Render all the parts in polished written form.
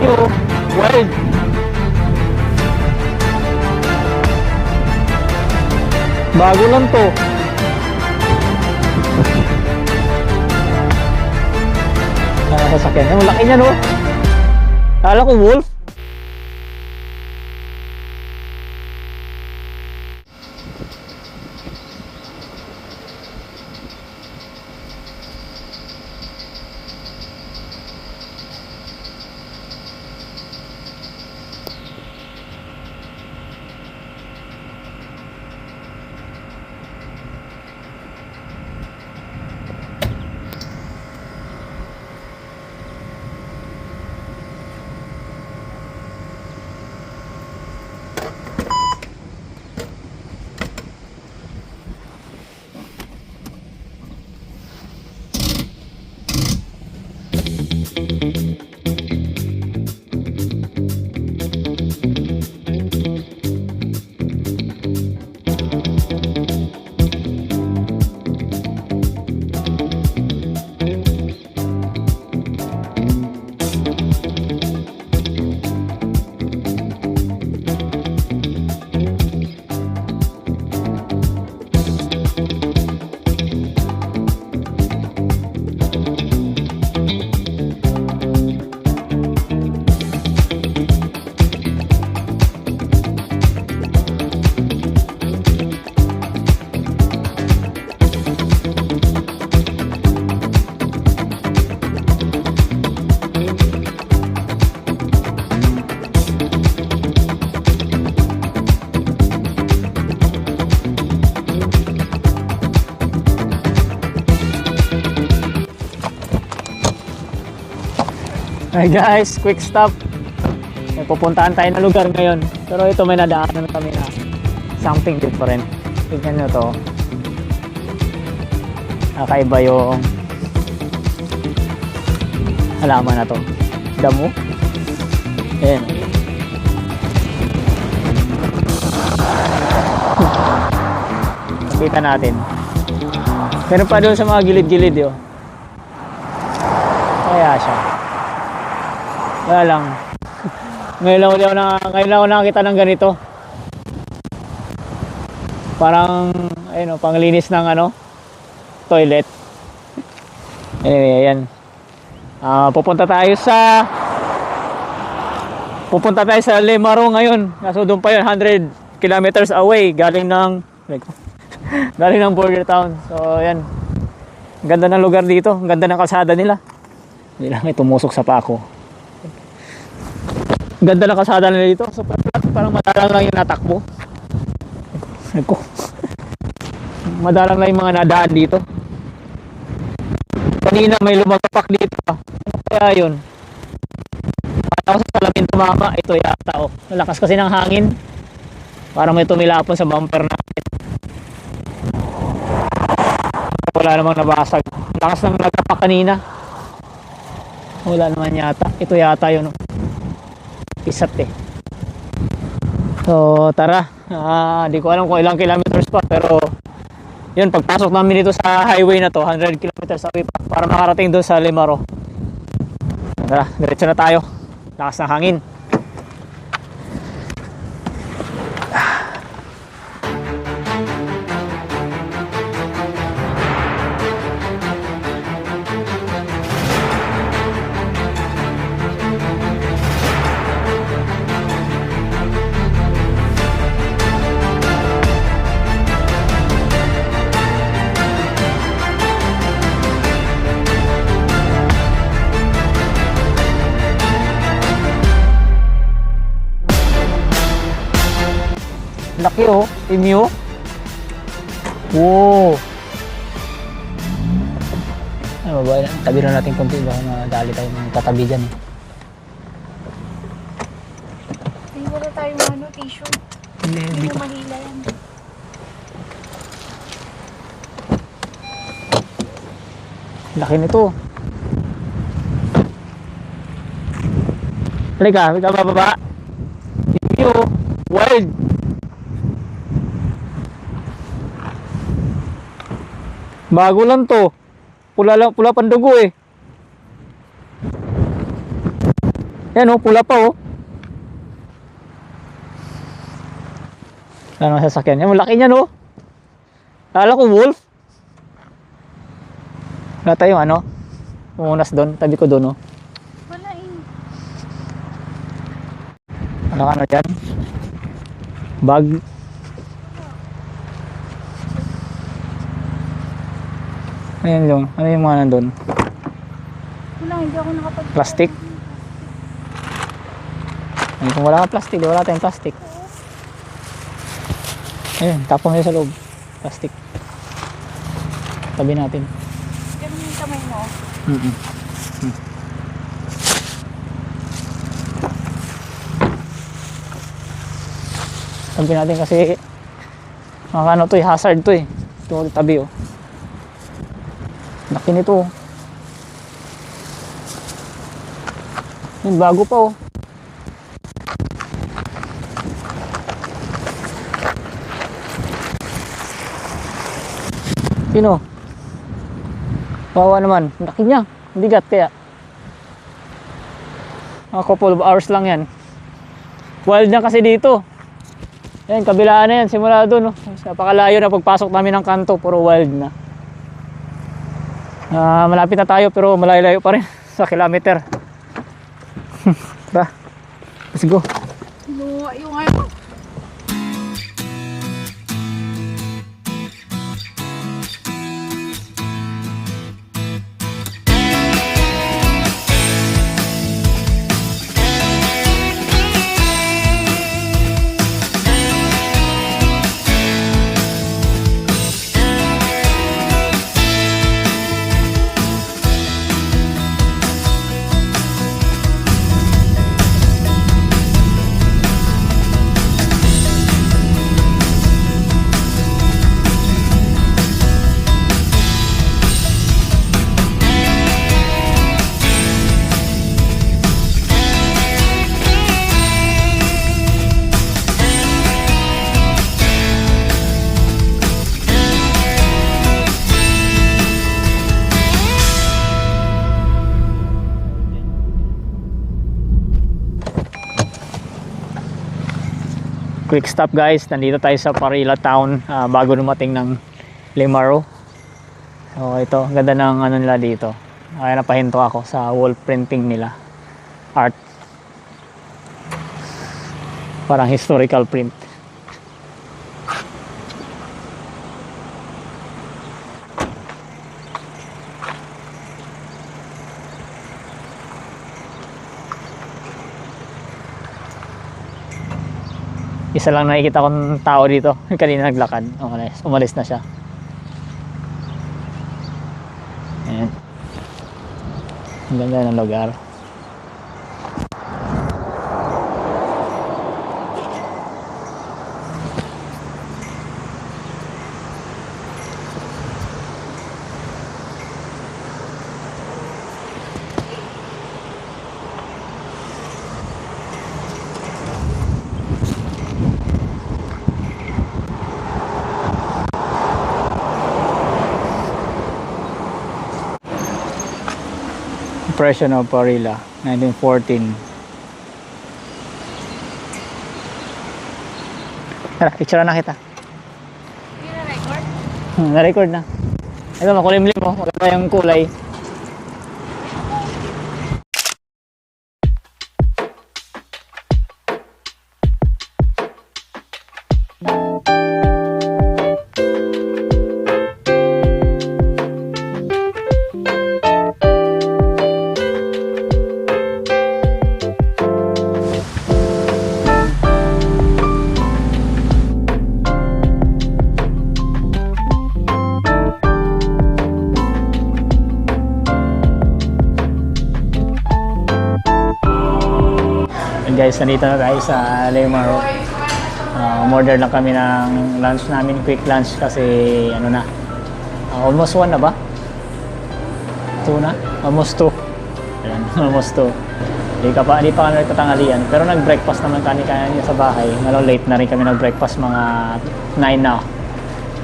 Laki oh. Wild. Bago lang to. Sasakyan. Ang laki niya no. Kala ko wolf. Hey guys, quick stop. May pupuntahan tayo na lugar ngayon. Pero ito may nadaanan kami na something different. Tignan nyo to. Nakaiba yung halaman na to. Damo. Ayan. Nakita natin. Pero pa doon sa mga gilid-gilid yun. Kaya siya. Wala lang. Ngayon lang ako nakakita ng ganito. Parang ayun, panglinis ng toilet. Anyway, ayan. Pupunta tayo sa Lemaro ngayon. Kaso doon pa yun, 100 kilometers away galing ng Border Town. So ayan. Ganda ng lugar dito, ganda ng kalsada nila. Hindi lang may tumusok sa pako. Ganda ng kalsada nila dito. So parang madalang lang yung natakbo. Madalang lang yung mga nadaan dito. Kanina may lumagpak dito. Ano kaya yun? Ako sa salamin tumama. Ito yata oh. Nalakas kasi ng hangin. Parang may tumilapon sa bumper natin. Wala namang nabasag. Lakas ng nagkapak kanina. Wala naman yata. Ito yata yun oh. Isat eh. So tara, di ko alam kung ilang kilometers pa, pero yun, pagpasok namin dito sa highway na to, 100 kilometers away pa para makarating doon sa Lemaro. Tara, diretso na tayo. Lakas ng hangin. Laki oh, emu. Wow. Ano ba? Tabi na natin konti baka madali tayo ng katabi dyan. Hindi wala tayong tissue. Hindi ko mahila yan. Laki nito. Halika, bababa. Emu, wild. Bago lang to. Pula pandugo eh. Yan oh, pula pa oh. Ano sasakyan? Yan, malaki niyan oh. Kala ko wolf. Wala tayong ano? Umunas doon, tabi ko doon oh. Wala eh. Ano ka na dyan? Bag. Ayan yung, ano yung mga nandun? Wala, hindi ako nakapag... Plastic? Ay, kung wala ka plastic, di wala tayong plastic. Ayun, tapong nyo sa loob. Plastic. Tabi natin. Ganun yung kamay mo. Tabi natin kasi mga ano to eh, hazard to eh. Ito tabi oh. Laki nito oh. Yung bago pa oh. Sino? Wawa naman. Laki niya. Bigat kaya. A couple of hours lang yan. Wild na kasi dito. Yan, kabilaan na yan. Simula doon. No? Napakalayo na pagpasok namin ng kanto. Puro wild na. Malapit na tayo pero malayo-layo pa rin. Sa kilometer. Tara. Let's go. Yung ano. Quick stop guys, nandito tayo sa Parilla Town bago dumating ng Limaro. So ito, ganda ng ano nila dito. Kaya napahinto ako sa wall printing nila. Art. Parang historical print. Isa lang nakikita kong tao dito. Kanina naglakad. Umalis na siya. Ayan. Ang ganda ng lugar. Impression of Parilla, 1914. Tara, picture na kita. Hindi na record? Na-record na. Ito, makulimlim mo. Maganda yung kulay. Guys, nandito na tayo sa Limaro. Umorder lang kami ng lunch namin, quick lunch kasi ano na, almost 1 na ba? 2 na? Almost 2. Ayan, almost 2. Di pa kami nagtatangalian, pero nag-breakfast naman kami kanina sa bahay. Malo late na rin kami nag-breakfast, mga 9 na.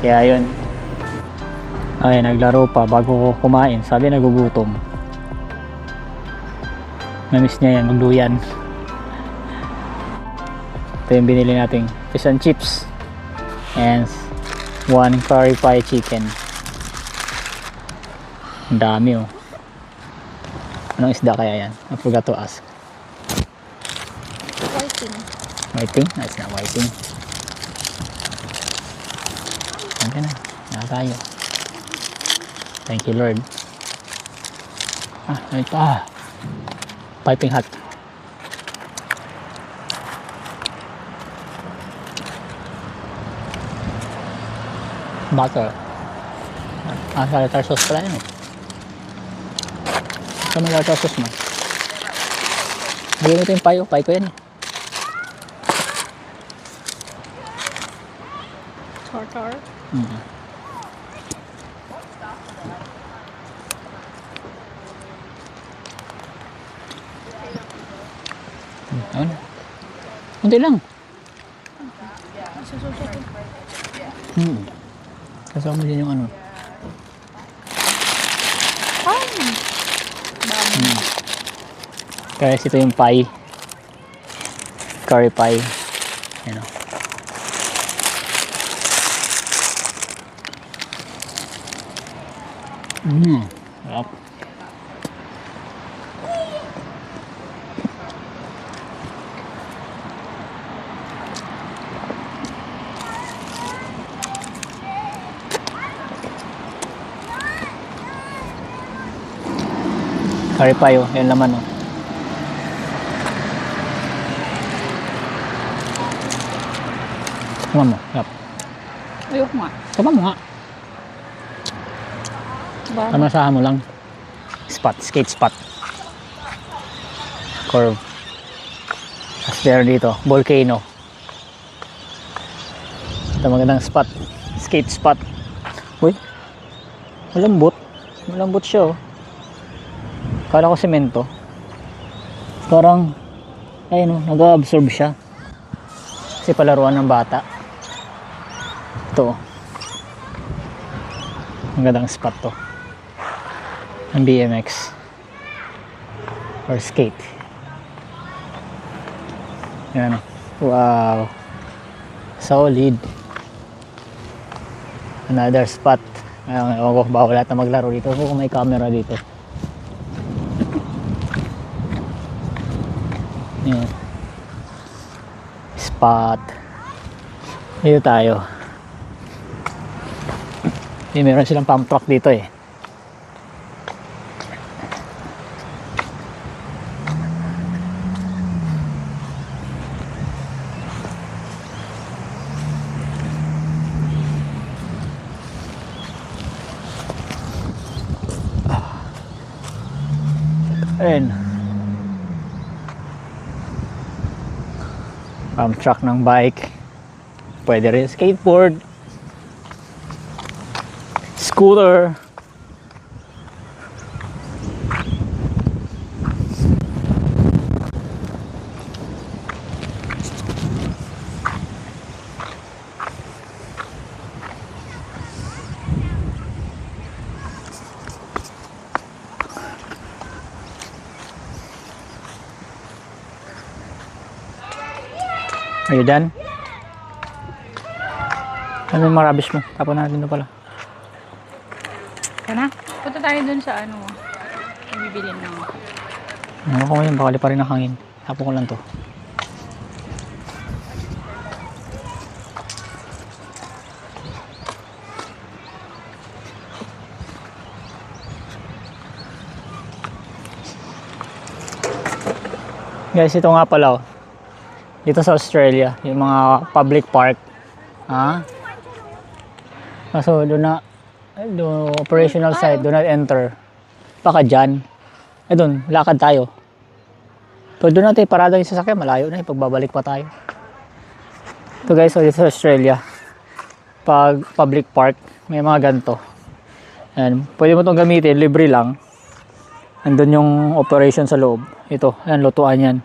Kaya yun. Ay, naglaro pa bago kumain. Sabi nagugutom. Namiss niya yan, magduyan. Ito yung binili nating fish and chips. And 1 curry pie chicken. Ang dami oh. Anong isda kaya yan? I forgot to ask. Whiting. Whiting? No, it's not whiting. Ayan na. Naka tayo. Thank you Lord. Ito piping hot. Butter. Tartar sauce pala yun eh. Saan may tartar sauce mo? Bigyan mo ito yung payo. Pay ko yan eh. Tartar. Ano? Kunti lang. Kasama mo din yung ano. Kaya ito yung pie. Curry pie. Ayan o. Sarap. Curry pie oh, yung laman oh. Tama mo, yap. Ayoko nga. Tama mo nga. Ba? Tamasahan mo lang. Spot, skate spot. Curve. Tapos meron dito, volcano. Ito magandang spot. Skate spot. Uy, malambot. Malambot siya oh. Kala ko semento. Parang ayun oh, nag-absorb siya. Kasi palaruan ng bata. Ito. Magandang spot to. Ang BMX or skate. Yan oh. Wow. Solid. Another spot. Ewan ko, bawal lahat na maglaro dito. Kung may camera dito. Yan. Spot. Dito tayo. Meron silang pump truck dito eh. Ayun. Pump truck ng bike. Pwede rin skateboard. Scooter. Are you done? Ano yung mga rubbish mo? Tapon natin na pala. Kana? Punta tayo dun sa ano. Bibili ng... Ano ko ngayon? Baka pa rin ang hangin. Tapon ko lang to. Guys, ito nga pala oh. Dito sa Australia, yung mga public park. So, do operational site, do not enter. Baka dyan. Doon, lakad tayo. Pero doon natin parada yung sasakyan, malayo na, pagbabalik pa tayo. Ito guys, so dito sa Australia, pag public park, may mga ganito. Ayan, pwede mo itong gamitin, libre lang. Andun yung operation sa loob. Ito, ayan, lutuan yan.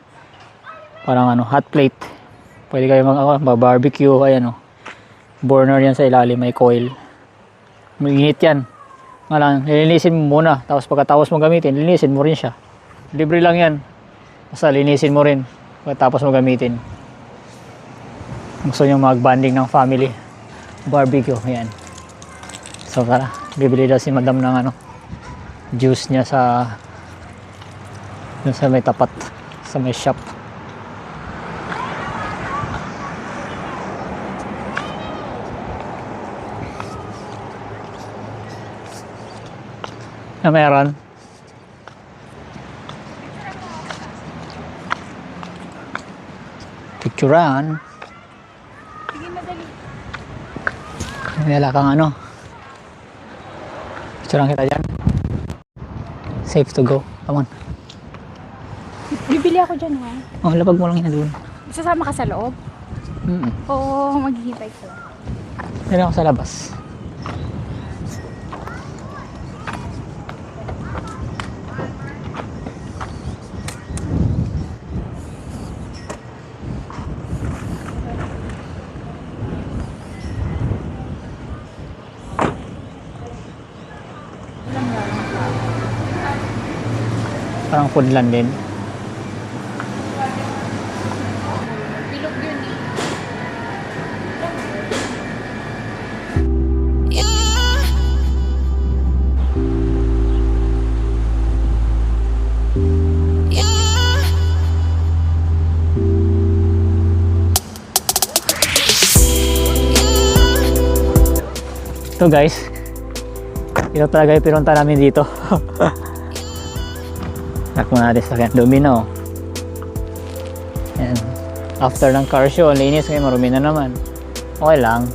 Parang ano, hot plate. Pwede kayo mag-barbecue, ayan oh. Burner yan sa ilalim, may coil. Mainit yan. Nga lang, lilinisin mo muna. Tapos pagkatapos mo gamitin, lilinisin mo rin siya. Libre lang yan. Basta linisin mo rin pagkatapos mo gamitin. Gusto nyo mag-banding ng family. Barbecue, ayan. So tara, bibili daw si madam ng ano, juice niya sa dun sa may tapat, sa may shop. Na meron. Picturean. Sige, madali. Wala kang ano. Picturean kita dyan. Safe to go. Come on. Bibili ako dyan, ha? Oh, lapag mo lang yun doon. Sasama ka sa loob? Oo, maghihintay ko. Dito ako sa labas. Parang foodland din. Bilog yun, eh. Ito guys, ito talaga yung pinunta namin dito. Lock muna natin sa dumi na oh. Ayan. After ng car show, linis ngayon, marumi na naman. Okay lang.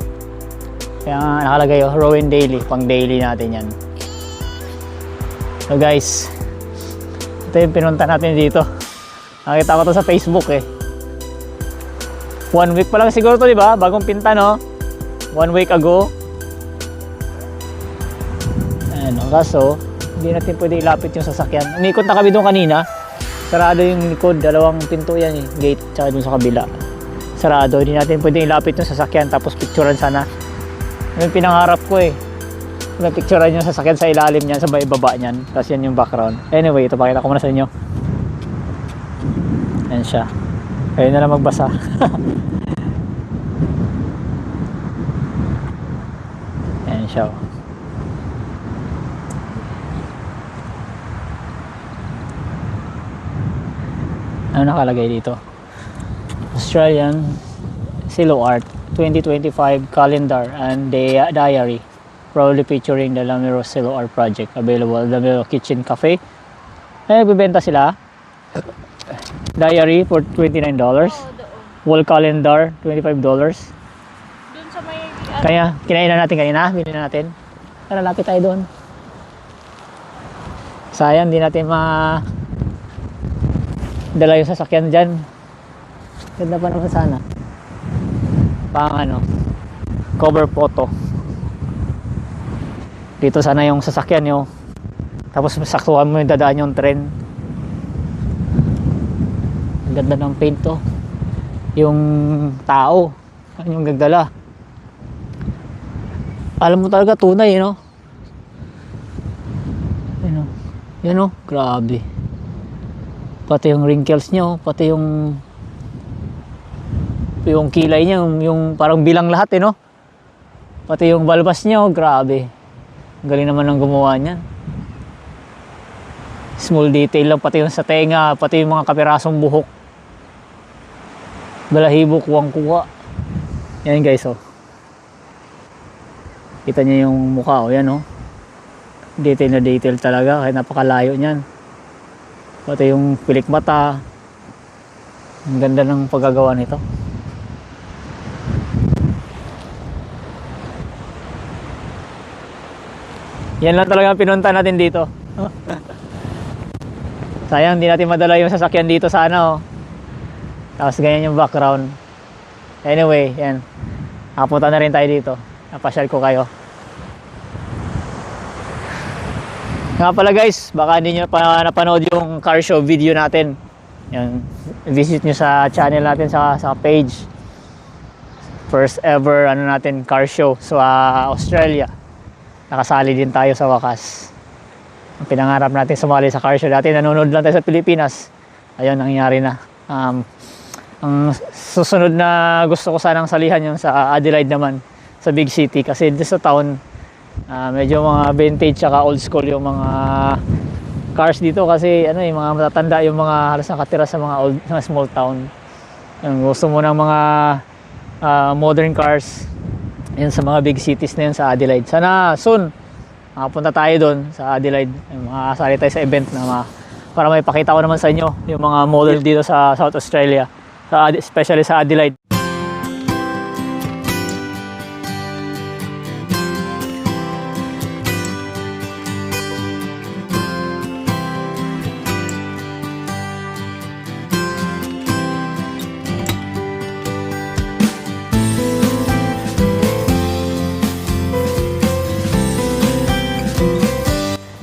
Kaya nga nakalagay oh, Rowan Daily, pang daily natin yan. So guys, ito yung pinunta natin dito. Nakita ko to sa Facebook eh. 1 week pa lang siguro to, di ba? Bagong pinta, no? 1 week ago. Ano, kaso hindi natin pwede ilapit yung sasakyan. Umikot na kami doon kanina. Sarado yung likod, dalawang pinto yan eh. Gate, tsaka doon sa kabila. Sarado, hindi natin pwede ilapit yung sasakyan tapos picturean sana. Yung pinangarap ko eh. Picturean yung sasakyan sa ilalim niyan, sa baba niyan. Tapos yan yung background. Anyway, ito pakita ko muna sa inyo. Yan siya. Kayo na lang magbasa. Yan siya. Ano nakalagay dito? Australian Silo Art 2025 calendar and diary, proudly featuring the Lamero Silo Art project, available at Lamero Kitchen Cafe. Ay, nagbibenta sila. Diary for $29. Wall calendar $25. Doon sa may... Kaya kinain na natin kanina, bilhin na natin. Tara, lapit tayo doon. Sayang, di natin dala yung sasakyan dyan. Ganda pa naman sana. Pang ano, cover photo. Dito sana yung sasakyan nyo. Tapos masaktuhan mo yung dadaan yung tren. Ang ganda ng paint to. Yung tao, ano yung gagdala. Alam mo talaga tunay, you know? Yan o, grabe. Pati yung wrinkles niya, pati yung kilay niya, yung parang bilang lahat no? Pati yung balbas niya, grabe. Galing naman ng gumawa niyan. Small detail lang, pati yung sa tenga, pati yung mga kapirasong buhok. Balahibo, kuwang-kuwa. Yan guys, oh. Kita niya yung mukha, oh, yan, oh. Detail na detail talaga, kahit napakalayo niyan. Pati yung pilik mata. Ang ganda ng paggagawa nito. Yan lang talaga ang pinunta natin dito. Sayang, hindi natin madala yung sasakyan dito sa ano. Tapos ganyan yung background. Anyway, yan. Nakapunta na rin tayo dito. Napasyal ko kayo. Nga pala guys, baka hindi nyo pa napanood yung car show video natin. Yan. Visit nyo sa channel natin, sa page. First ever ano natin, car show sa Australia. Nakasali din tayo sa wakas. Ang pinangarap natin sumali sa car show. Dati nanonood lang tayo sa Pilipinas. ayun, nangyari na. Ang susunod na gusto ko sanang salihan yung sa Adelaide naman, sa big city, kasi dito sa town medyo mga vintage tsaka old school yung mga cars dito, kasi ano, yung mga matatanda yung mga halos nakatira sa mga old, mga small town. Yung gusto mo ng mga modern cars yun sa mga big cities na yun sa Adelaide. Sana soon makapunta tayo doon sa Adelaide, makakasali tayo sa event na para may pakita ko naman sa inyo yung mga model dito sa South Australia, especially sa Adelaide.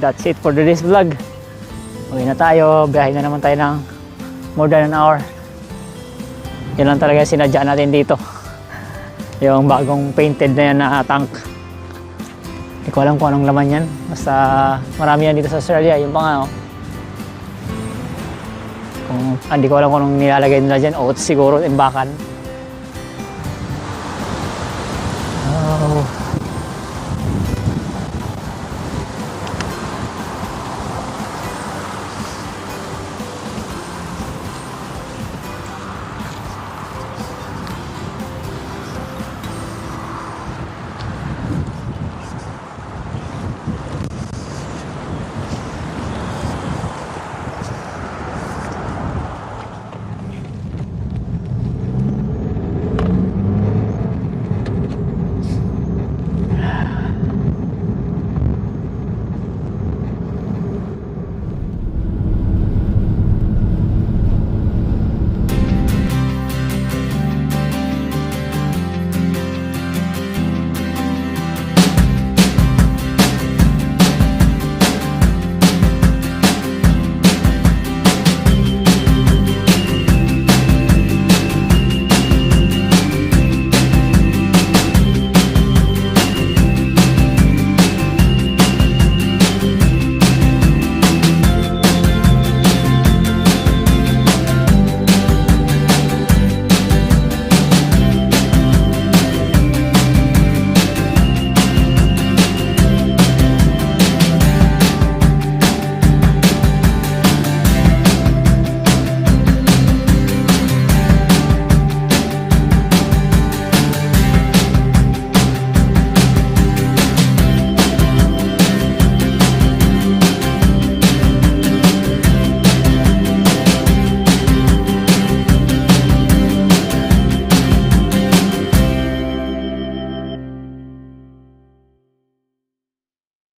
That's it for today's vlog. Uwi na tayo, biyahe na naman tayo ng more than an hour. Yan lang talaga sinadya natin dito, yung bagong painted na yan na tank. Hindi ko alam kung anong laman yan, basta marami yan dito sa Australia, yung mga hindi ko alam kung anong nilalagay nila dyan, oats siguro, imbakan.